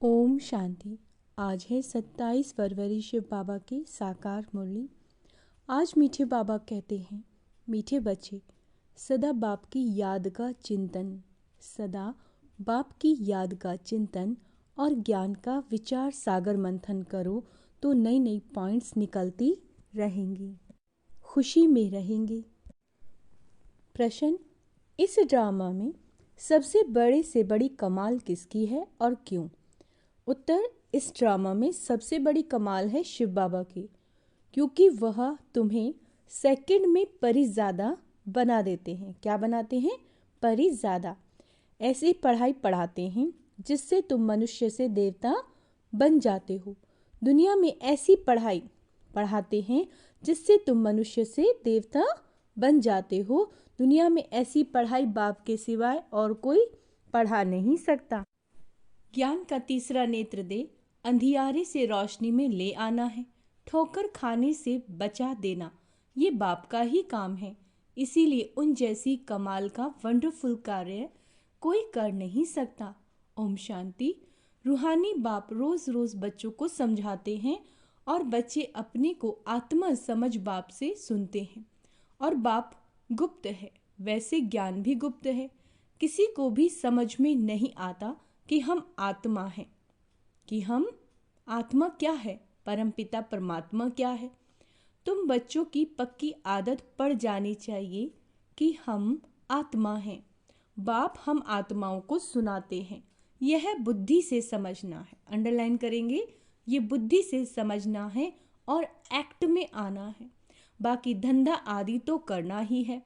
ओम शांति। आज है 27 फरवरी शिव बाबा की साकार मुरली। आज मीठे बाबा कहते हैं, मीठे बच्चे, सदा बाप की याद का चिंतन, सदा बाप की याद का चिंतन और ज्ञान का विचार सागर मंथन करो तो नई नई पॉइंट्स निकलती रहेंगी, खुशी में रहेंगे। प्रश्न, इस ड्रामा में सबसे बड़े से बड़ी कमाल किसकी है और क्यों? उत्तर, इस ड्रामा में सबसे बड़ी कमाल है शिव बाबा की, क्योंकि वह तुम्हें सेकंड में परिज़्यादा बना देते हैं। क्या बनाते हैं? परिज़्यादा। ऐसी पढ़ाई पढ़ाते हैं जिससे तुम मनुष्य से देवता बन जाते हो। दुनिया में ऐसी पढ़ाई पढ़ाते हैं जिससे तुम मनुष्य से देवता बन जाते हो। दुनिया में ऐसी पढ़ाई बाप के सिवाय और कोई पढ़ा नहीं सकता। ज्ञान का तीसरा नेत्र दे, अंधियारे से रोशनी में ले आना है, ठोकर खाने से बचा देना, ये बाप का ही काम है। इसीलिए उन जैसी कमाल का वंडरफुल कार्य कोई कर नहीं सकता। ओम शांति। रूहानी बाप रोज रोज बच्चों को समझाते हैं और बच्चे अपने को आत्मा समझ बाप से सुनते हैं। और बाप गुप्त है, वैसे ज्ञान भी गुप्त है। किसी को भी समझ में नहीं आता कि हम आत्मा हैं, कि हम आत्मा क्या है, परमपिता परमात्मा क्या है। तुम बच्चों की पक्की आदत पड़ जानी चाहिए कि हम आत्मा हैं। बाप हम आत्माओं को सुनाते हैं। यह बुद्धि से समझना है। अंडरलाइन करेंगे, ये बुद्धि से समझना है और एक्ट में आना है। बाकी धंधा आदि तो करना ही है।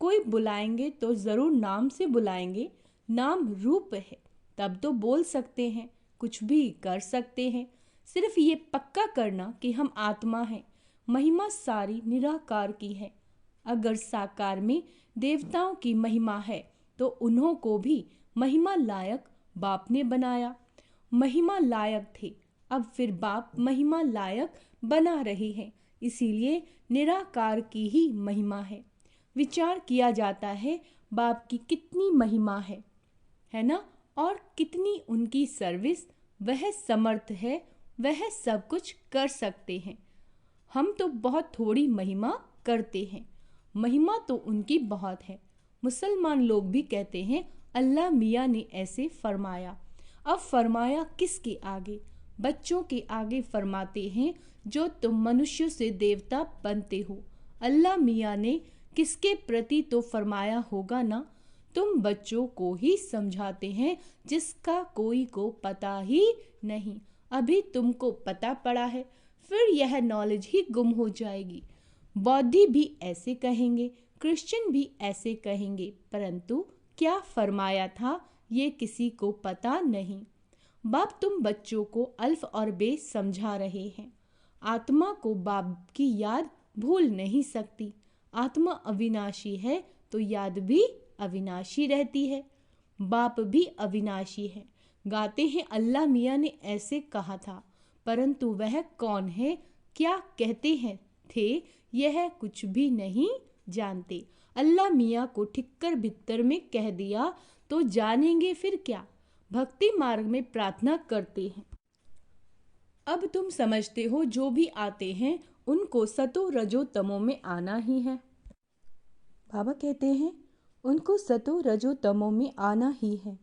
कोई बुलाएंगे तो ज़रूर नाम से बुलाएंगे। नाम रूप है, तब तो बोल सकते हैं, कुछ भी कर सकते हैं। सिर्फ ये पक्का करना कि हम आत्मा हैं। महिमा सारी निराकार की है। अगर साकार में देवताओं की महिमा है तो उन्हों को भी महिमा लायक बाप ने बनाया। महिमा लायक थे, अब फिर बाप महिमा लायक बना रहे हैं। इसीलिए निराकार की ही महिमा है। विचार किया जाता है बाप की कितनी महिमा है ना, और कितनी उनकी सर्विस। वह समर्थ है, वह सब कुछ कर सकते हैं। हम तो बहुत थोड़ी महिमा करते हैं, महिमा तो उनकी बहुत है। मुसलमान लोग भी कहते हैं अल्लाह मियाँ ने ऐसे फरमाया। अब फरमाया किसके आगे? बच्चों के आगे फरमाते हैं, जो तुम मनुष्य से देवता बनते हो। अल्लाह मियाँ ने किसके प्रति तो फरमाया होगा ना। तुम बच्चों को ही समझाते हैं जिसका कोई को पता ही नहीं। अभी तुमको पता पड़ा है, फिर यह नॉलेज ही गुम हो जाएगी। बौद्धि भी ऐसे कहेंगे, क्रिश्चियन भी ऐसे कहेंगे, परंतु क्या फरमाया था ये किसी को पता नहीं। बाप तुम बच्चों को अल्फ और बे समझा रहे हैं। आत्मा को बाप की याद भूल नहीं सकती। आत्मा अविनाशी है तो याद भी अविनाशी रहती है। बाप भी अविनाशी है। गाते हैं अल्लाह मियाँ ने ऐसे कहा था, परंतु वह कौन है, क्या कहते हैं थे, यह कुछ भी नहीं जानते। अल्लाह मियाँ को ठिक्कर भित्तर में कह दिया तो जानेंगे फिर क्या। भक्ति मार्ग में प्रार्थना करते हैं। अब तुम समझते हो जो भी आते हैं उनको सतो रजो तमो में आना ही है। बाबा कहते हैं उनको सतो रजो तमो में आना ही है।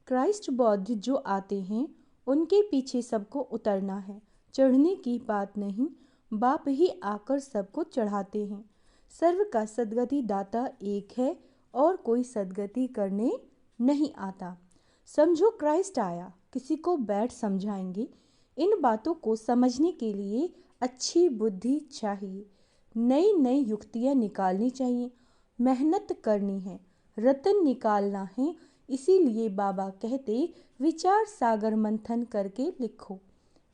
क्राइस्ट बौद्ध जो आते हैं उनके पीछे सबको उतरना है। चढ़ने की बात नहीं, बाप ही आकर सबको चढ़ाते हैं। सर्व का सदगति दाता एक है और कोई सदगति करने नहीं आता। समझो क्राइस्ट आया, किसी को बैठ समझाएंगे। इन बातों को समझने के लिए अच्छी बुद्धि चाहिए, नई नई युक्तियाँ निकालनी चाहिए, मेहनत करनी है, रतन निकालना है। इसीलिए बाबा कहते विचार सागर मंथन करके लिखो।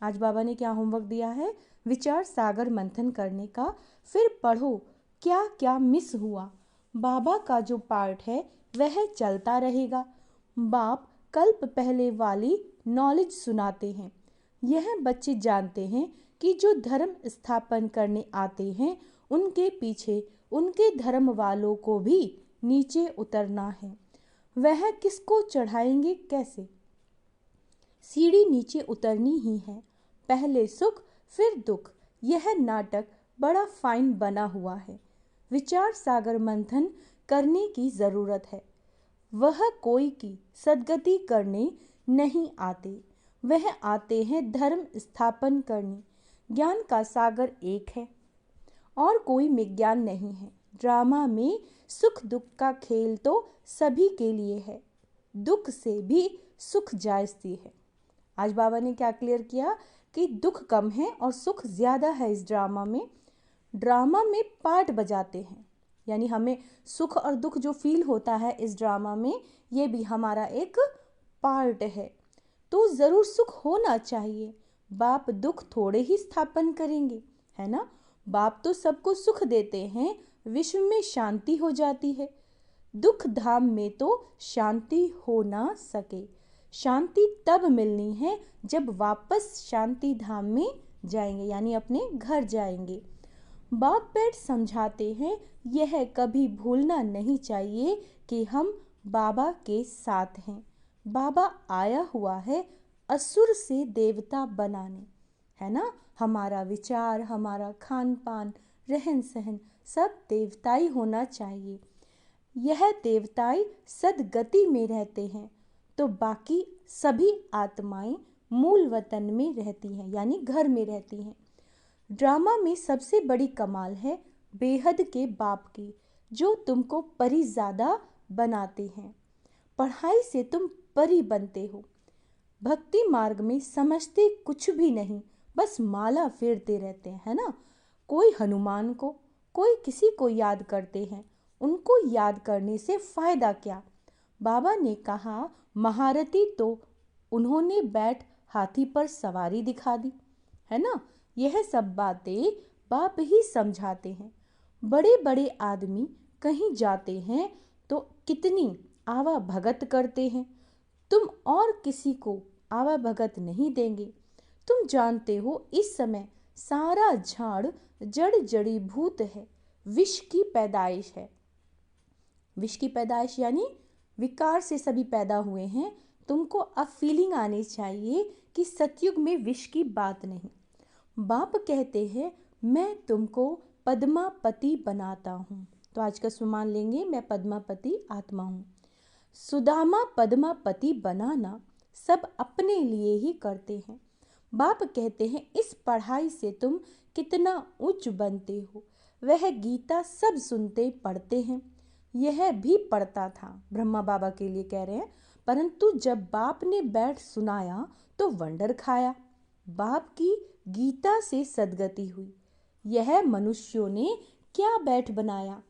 आज बाबा ने क्या होमवर्क दिया है? विचार सागर मंथन करने का। फिर पढ़ो क्या क्या मिस हुआ। बाबा का जो पार्ट है वह चलता रहेगा। बाप कल्प पहले वाली नॉलेज सुनाते हैं। यह बच्चे जानते हैं कि जो धर्म स्थापन करने आते हैं उनके पीछे उनके धर्म वालों को भी नीचे उतरना है। वह किसको चढ़ाएंगे, कैसे? सीढ़ी नीचे उतरनी ही है, पहले सुख फिर दुख। यह नाटक बड़ा फाइन बना हुआ है, विचार सागर मंथन करने की जरूरत है। वह कोई की सदगति करने नहीं आते, वह आते हैं धर्म स्थापन करने। ज्ञान का सागर एक है और कोई विज्ञान नहीं है। ड्रामा में सुख दुख का खेल तो सभी के लिए है, दुख से भी सुख जायज़ती है। आज बाबा ने क्या क्लियर किया कि दुख कम है और सुख ज़्यादा है इस ड्रामा में। ड्रामा में पार्ट बजाते हैं, यानी हमें सुख और दुख जो फील होता है इस ड्रामा में, ये भी हमारा एक पार्ट है। तो ज़रूर सुख होना चाहिए, बाप दुख थोड़े ही स्थापन करेंगे, है ना। बाप तो सबको सुख देते हैं, विश्व में शांति हो जाती है। दुख धाम में तो शांति हो ना सके। शांति तब मिलनी है जब वापस शांति धाम में जाएंगे, यानी अपने घर जाएंगे। बाप बैठ समझाते हैं, यह कभी भूलना नहीं चाहिए कि हम बाबा के साथ हैं। बाबा आया हुआ है असुर से देवता बनाने, है ना। हमारा विचार, हमारा खान पान, रहन सहन सब देवताई होना चाहिए। यह देवताई सदगति में रहते हैं तो बाकी सभी आत्माएं मूल वतन में रहती हैं, यानी घर में रहती हैं। ड्रामा में सबसे बड़ी कमाल है बेहद के बाप की, जो तुमको परी ज़्यादा बनाते हैं। पढ़ाई से तुम परी बनते हो, भक्ति मार्ग में समझते कुछ भी नहीं, बस माला फेरते रहते हैं, है ना। कोई हनुमान को, कोई किसी को याद करते हैं, उनको याद करने से फ़ायदा क्या। बाबा ने कहा महारथी तो उन्होंने बैठ हाथी पर सवारी दिखा दी, है ना। यह सब बातें बाप ही समझाते हैं। बड़े बड़े आदमी कहीं जाते हैं तो कितनी आवा भगत करते हैं, तुम और किसी को आवा भगत नहीं देंगे। तुम जानते हो इस समय सारा झाड़ जड़ जड़ी भूत है, विष की पैदाइश है। विष की पैदाइश यानी विकार से सभी पैदा हुए हैं। तुमको अब फीलिंग आनी चाहिए कि सतयुग में विष की बात नहीं। बाप कहते हैं मैं तुमको पद्मापति बनाता हूँ। तो आज का सुमान लेंगे, मैं पद्मापति आत्मा हूँ। सुदामा पद्मापति बनाना सब अपने लिए ही करते हैं। बाप कहते हैं इस पढ़ाई से तुम कितना उच्च बनते हो। वह गीता सब सुनते पढ़ते हैं, यह भी पढ़ता था, ब्रह्मा बाबा के लिए कह रहे हैं। परंतु जब बाप ने बैठ सुनाया तो वंडर खाया। बाप की गीता से सदगति हुई। यह मनुष्यों ने क्या बैठ बनाया।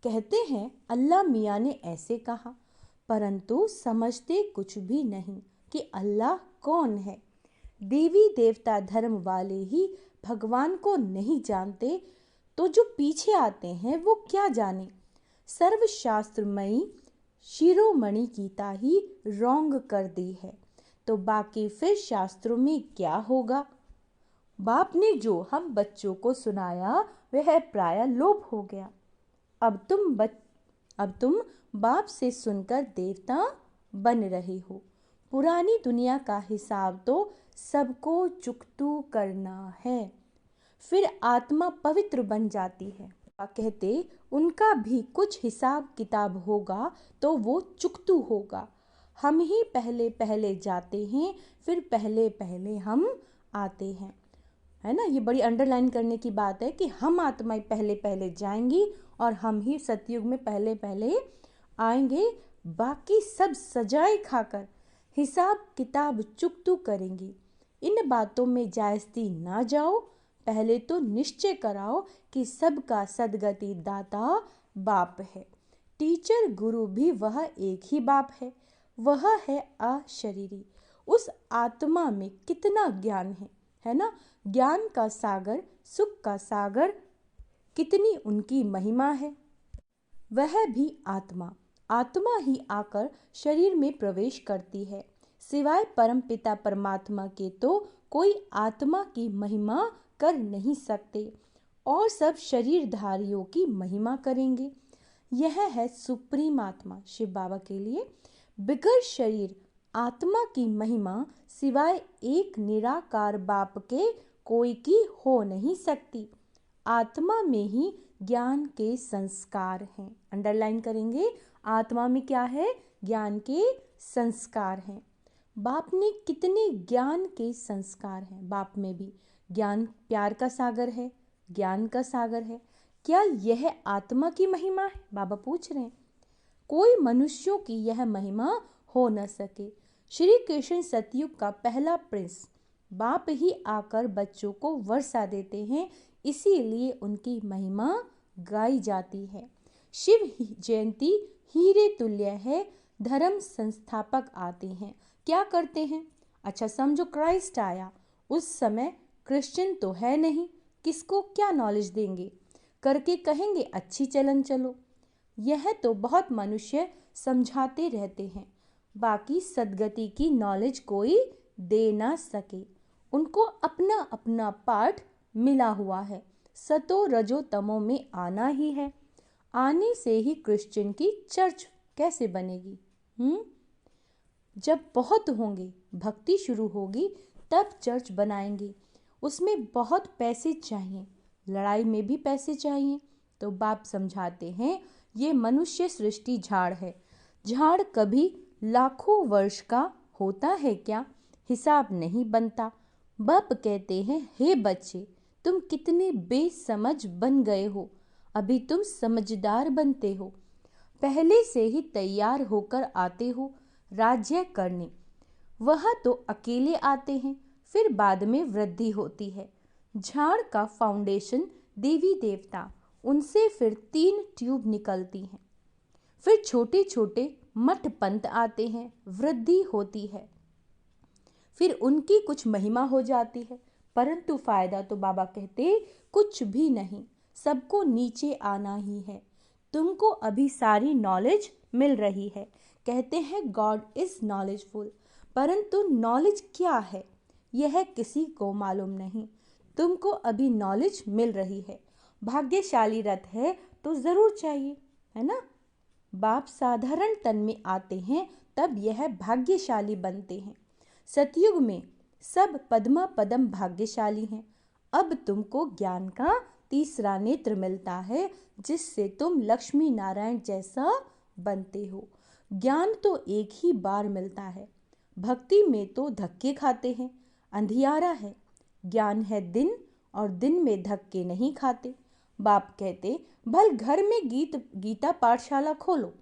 कहते हैं अल्लाह मियाँ ने ऐसे कहा, परंतु समझते कुछ भी नहीं कि अल्लाह कौन है। देवी देवता धर्म वाले ही भगवान को नहीं जानते, तो जो पीछे आते हैं वो क्या जाने। सर्वशास्त्रमयी शिरोमणि गीता ही रोंग कर दी है, तो बाकी फिर शास्त्रों में क्या होगा। बाप ने जो हम बच्चों को सुनाया वह प्राय लोप हो गया। अब तुम बाप से सुनकर देवता बन रहे हो। पुरानी दुनिया का हिसाब तो सबको चुकतू करना है, फिर आत्मा पवित्र बन जाती है। कहते उनका भी कुछ हिसाब किताब होगा तो वो चुकतू होगा। हम ही पहले पहले जाते हैं, फिर पहले पहले हम आते हैं, है ना। ये बड़ी अंडरलाइन करने की बात है कि हम आत्माएं पहले पहले जाएंगी और हम ही सतयुग में पहले पहले आएंगे। बाकी सब सजाए खाकर हिसाब किताब चुकतू करेंगी। इन बातों में जायज़ती ना जाओ, पहले तो निश्चय कराओ कि सबका सदगति दाता बाप है। टीचर गुरु भी वह एक ही बाप है, वह है अशरीरी। उस आत्मा में कितना ज्ञान है ना। ज्ञान का सागर, सुख का सागर, कितनी उनकी महिमा है। वह भी आत्मा ही आकर शरीर में प्रवेश करती है। सिवाय परमपिता परमात्मा के तो कोई आत्मा की महिमा कर नहीं सकते, और सब शरीरधारियों की महिमा करेंगे। यह है सुप्रीम आत्मा शिव बाबा के लिए। बिगर शरीर आत्मा की महिमा सिवाय एक निराकार बाप के कोई की हो नहीं सकती। आत्मा में ही ज्ञान के संस्कार हैं। अंडरलाइन करेंगे, आत्मा में क्या है? ज्ञान के संस्कार हैं। बाप ने कितने ज्ञान के संस्कार हैं। बाप में भी ज्ञान, प्यार का सागर है, ज्ञान का सागर है। क्या यह आत्मा की महिमा है? बाबा पूछ रहे हैं। कोई मनुष्यों की यह महिमा हो न सके। श्री कृष्ण सतयुग का पहला प्रिंस, बाप ही आकर बच्चों को वर्षा देते हैं, इसीलिए उनकी महिमा गाई जाती है। शिव जयंती हीरे तुल्य है, धर्म संस्थापक आते हैं, क्या करते हैं? अच्छा समझो, क्राइस्ट आया, उस समय क्रिश्चियन तो है नहीं, किसको क्या नॉलेज देंगे? करके कहेंगे अच्छी चलन चलो। यह तो बहुत मनुष्य समझाते रहते हैं, बाकी सदगति की नॉलेज कोई दे ना सके। उनको अपना अपना पाठ मिला हुआ है, सतो रजो तमो में आना ही है। आने से ही क्रिश्चियन की चर्च कैसे बनेगी? जब बहुत होंगे, भक्ति शुरू होगी, तब चर्च बनाएंगे। उसमें बहुत पैसे चाहिए, लड़ाई में भी पैसे चाहिए। तो बाप समझाते हैं, ये मनुष्य सृष्टि झाड़ है। झाड़ कभी लाखों वर्ष का होता है क्या? हिसाब नहीं बनता। बाप कहते हैं, हे बच्चे, तुम कितने बेसमझ बन गए हो, अभी तुम समझदार बनते हो। पहले से ही तैयार होकर आते हो राज्य करने। वह तो अकेले आते हैं, फिर बाद में वृद्धि होती है। झाड़ का फाउंडेशन देवी देवता, उनसे फिर 3 ट्यूब निकलती हैं, फिर छोटे छोटे मठ पंथ आते हैं, वृद्धि होती है, फिर उनकी कुछ महिमा हो जाती है। परंतु फायदा तो बाबा कहते कुछ भी नहीं, सबको नीचे आना ही है। तुमको अभी सारी नॉलेज मिल रही है। कहते हैं गॉड इज नॉलेजफुल, परंतु नॉलेज क्या है यह किसी को मालूम नहीं। तुमको अभी नॉलेज मिल रही है। भाग्यशाली रथ है तो जरूर चाहिए, है ना? बाप साधारण तन में आते हैं, तब यह भाग्यशाली बनते हैं। सतयुग में सब पद्मा पदम भाग्यशाली हैं। अब तुमको ज्ञान का तीसरा नेत्र मिलता है, जिससे तुम लक्ष्मी नारायण जैसा बनते हो। ज्ञान तो एक ही बार मिलता है, भक्ति में तो धक्के खाते हैं। अंधियारा है, ज्ञान है दिन, और दिन में धक्के नहीं खाते। बाप कहते भल घर में गीता पाठशाला खोलो।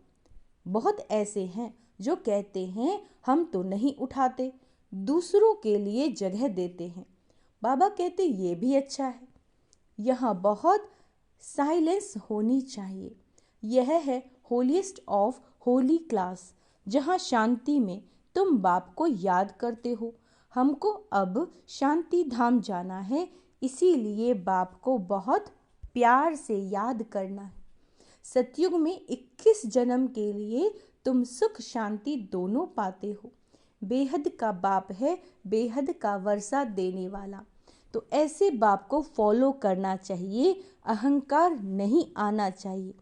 बहुत ऐसे हैं जो कहते हैं हम तो नहीं उठाते, दूसरों के लिए जगह देते हैं। बाबा कहते ये भी अच्छा है, यहाँ बहुत साइलेंस होनी चाहिए। यह है होलीस्ट ऑफ होली क्लास, जहाँ शांति में तुम बाप को याद करते हो। हमको अब शांति धाम जाना है, इसीलिए बाप को बहुत प्यार से याद करना है। सतयुग में 21 जन्म के लिए तुम सुख शांति दोनों पाते हो। बेहद का बाप है, बेहद का वर्षा देने वाला। तो ऐसे बाप को फॉलो करना चाहिए, अहंकार नहीं आना चाहिए।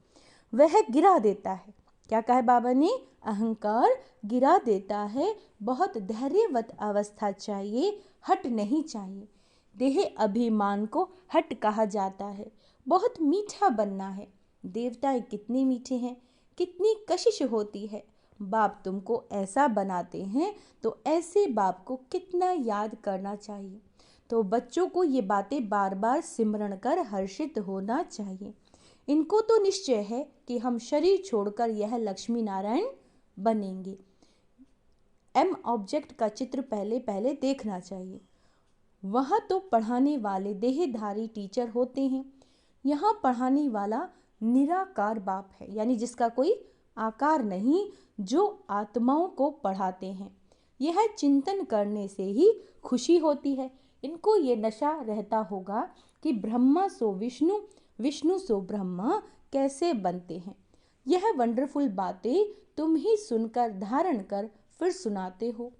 वह गिरा देता है, क्या कहा बाबा ने? अहंकार गिरा देता है। बहुत धैर्यवत अवस्था चाहिए, हट नहीं चाहिए। देह अभिमान को हट कहा जाता है। बहुत मीठा बनना है। देवताएं कितने मीठे हैं, कितनी कशिश होती है। बाप तुमको ऐसा बनाते हैं, तो ऐसे बाप को कितना याद करना चाहिए। तो बच्चों को ये बातें बार बार सिमरण कर हर्षित होना चाहिए। इनको तो निश्चय है कि हम शरीर छोड़कर यह लक्ष्मी नारायण बनेंगे। एम ऑब्जेक्ट का चित्र पहले पहले देखना चाहिए। वहाँ तो पढ़ाने वाले देहधारी टीचर होते हैं, यहाँ पढ़ाने वाला निराकार बाप है, यानी जिसका कोई आकार नहीं, जो आत्माओं को पढ़ाते हैं। यह चिंतन करने से ही खुशी होती है। इनको ये नशा रहता होगा कि ब्रह्मा सो विष्णु, विष्णु सो ब्रह्मा कैसे बनते हैं। यह वंडरफुल बातें तुम ही सुनकर धारण कर फिर सुनाते हो।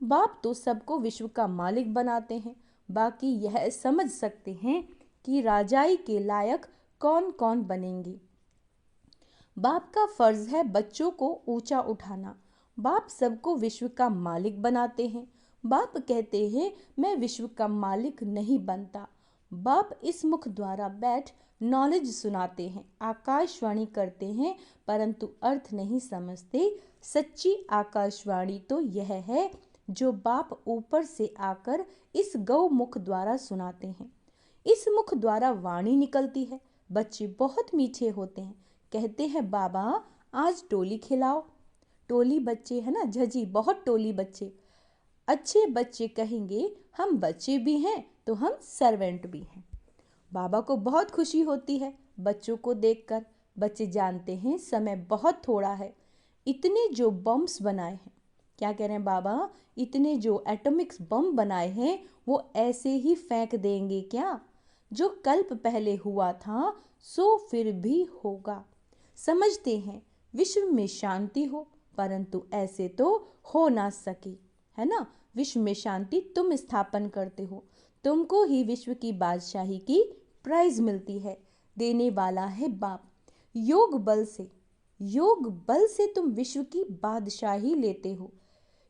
बाप तो सबको विश्व का मालिक बनाते हैं, बाकी यह समझ सकते हैं कि राजाई के लायक कौन कौन बनेंगे। बाप का फर्ज है बच्चों को ऊंचा उठाना, बाप सबको विश्व का मालिक बनाते हैं। बाप कहते हैं मैं विश्व का मालिक नहीं बनता। बाप इस मुख द्वारा बैठ नॉलेज सुनाते हैं, आकाशवाणी करते हैं, परंतु अर्थ नहीं समझते। सच्ची आकाशवाणी तो यह है जो बाप ऊपर से आकर इस गौ मुख द्वारा सुनाते हैं। इस मुख द्वारा वाणी निकलती है। बच्चे बहुत मीठे होते हैं, कहते हैं बाबा आज टोली खिलाओ। टोली बच्चे है ना, झजी बहुत टोली बच्चे। अच्छे बच्चे कहेंगे हम बच्चे भी हैं तो हम सर्वेंट भी हैं। बाबा को बहुत खुशी होती है बच्चों को देखकर। बच्चे जानते हैं समय बहुत थोड़ा है। इतने जो बम्स बनाए हैं, क्या कह रहे हैं बाबा, इतने जो एटॉमिक्स बम बनाए हैं वो ऐसे ही फेंक देंगे क्या? जो कल्प पहले हुआ था सो फिर भी होगा। समझते हैं विश्व में शांति हो, परंतु ऐसे तो हो ना सके, है ना। विश्व में शांति तुम स्थापन करते हो, तुमको ही विश्व की बादशाही की प्राइज मिलती है। देने वाला है बाप। योग बल से तुम विश्व की बादशाही लेते हो।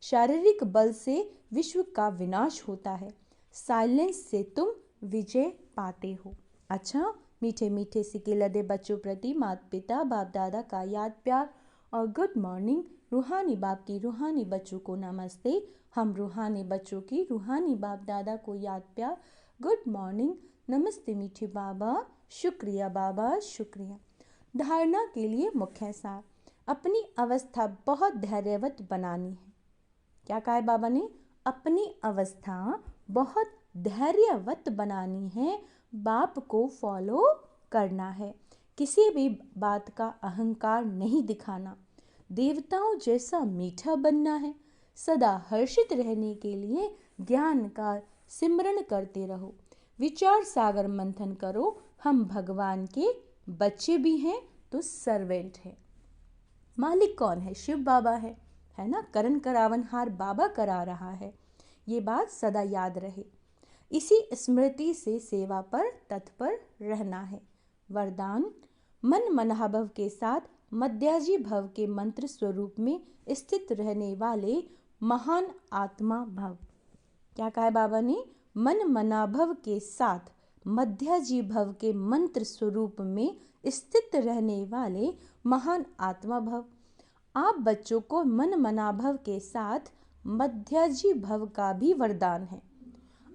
शारीरिक बल से विश्व का विनाश होता है। साइलेंस से तुम विजय पाते हो। अच्छा, मीठे मीठे सिक्के लदे बच्चों प्रति माता पिता बाप दादा का याद प्यार और गुड मॉर्निंग। रूहानी बाप की रूहानी बच्चों को नमस्ते। हम रूहानी बच्चों की रूहानी बाप दादा को याद प्यार, गुड मॉर्निंग, नमस्ते मीठे बाबा, शुक्रिया बाबा, शुक्रिया। धारणा के लिए मुख्य सार, अपनी अवस्था बहुत धैर्यवत बनानी है। क्या कहा है बाबा ने? अपनी अवस्था बहुत धैर्यवत बनानी है, बाप को फॉलो करना है, किसी भी बात का अहंकार नहीं दिखाना, देवताओं जैसा मीठा बनना है, सदा हर्षित रहने के लिए ज्ञान का सिमरन करते रहो, विचार सागर मंथन करो। हम भगवान के बच्चे भी हैं तो सर्वेंट हैं। मालिक कौन है? शिव बाबा है ना। करण करावनहार बाबा करा रहा है। ये बात सदा याद रहे। इसी स्मृति से सेवा पर तत्पर रहना है। वरदान, मन मनाभव के साथ मध्याजी भव के मंत्र स्वरूप में स्थित रहने वाले महान आत्मा भव। क्या कहा है बाबा ने? मन मनाभव के साथ मध्याजी भव के मंत्र स्वरूप में स्थित रहने वाले महान आत्मा भव। आप बच्चों को मन मनाभव के साथ मध्याजी भव का भी वरदान है।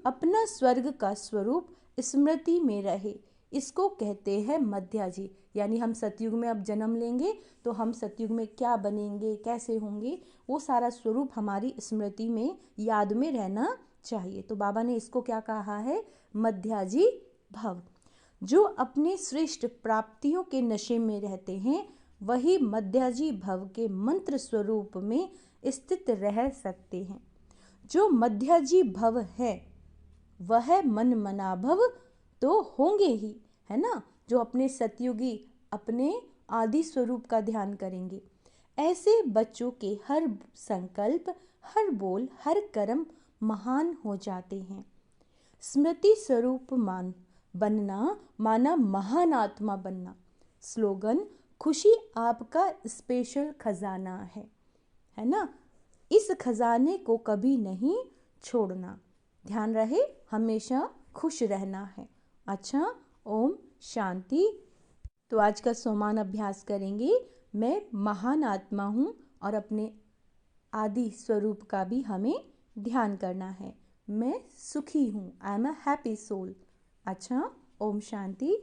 अपना स्वर्ग का स्वरूप स्मृति में रहे, इसको कहते हैं मध्याजी। यानी हम सतयुग में अब जन्म लेंगे तो हम सतयुग में क्या बनेंगे, कैसे होंगे, वो सारा स्वरूप हमारी स्मृति में याद में रहना चाहिए। तो बाबा ने इसको क्या कहा है? मध्याजी भव। जो अपने श्रेष्ठ प्राप्तियों के नशे में रहते हैं वही मध्याजी भव के मंत्र स्वरूप में स्थित रह सकते हैं। जो मध्याजी भव है वह मन मनाभव तो होंगे ही, है ना। जो अपने सतयुगी अपने आदि स्वरूप का ध्यान करेंगे। ऐसे बच्चों के हर संकल्प, हर बोल, हर कर्म महान हो जाते हैं। स्मृति स्वरूप मान बनना माना महान आत्मा बनना। स्लोगन, खुशी आपका स्पेशल खजाना है ना। इस खजाने को कभी नहीं छोड़ना। ध्यान रहे, हमेशा खुश रहना है। अच्छा, ओम शांति। तो आज का सोमान अभ्यास करेंगे। मैं महान आत्मा हूँ और अपने आदि स्वरूप का भी हमें ध्यान करना है। मैं सुखी हूँ, I am a happy soul. अच्छा, ओम शांति।